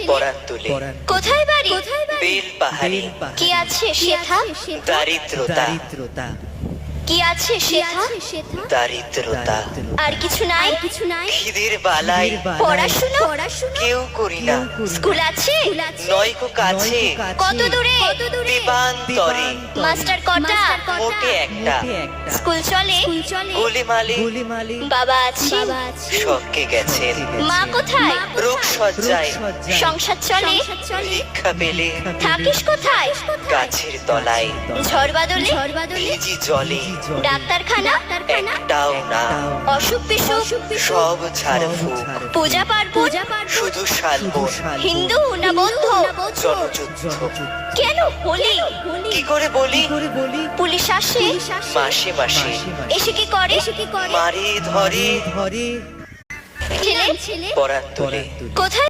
পরাণ তুলে কোথায় বাড়ি? বেল পাহাড়ি কি আছে সেথা? দারিদ্রতা কি আছে সেথা? দারিদ্রতা আর কিছু নাই? খিদের বালাই পড়াশুনো? কেউ করি না স্কুল আছে? নয়কো কাছে কত দূরে? দেবান্তরে মাস্টার কটা? মোটে একটা স্কুল চলে? গোলেমালে বাবা আছে? শখকে গেছেন মা কোথায়? রোগ সজ্জায় সংসার চলে? ভিক্ষা পেলে থাকিস কোথায়? গাছের তলায় ঝড় বাদলে? ভিজি জলে ডাক্তারখানা? একটাও না অসুখ বিসুখ? সব ছাড়ফুক পূজা পার্বণ? শুধু শালবন হিন্দু না বৌদ্ধ? জনযুদ্ধ কেন হোলি? কি করে বলি পুলিশ আসে? মাসে মাসে এসে কি করে? মারে ধরে ছেলে পরাণ তুলে কোথায়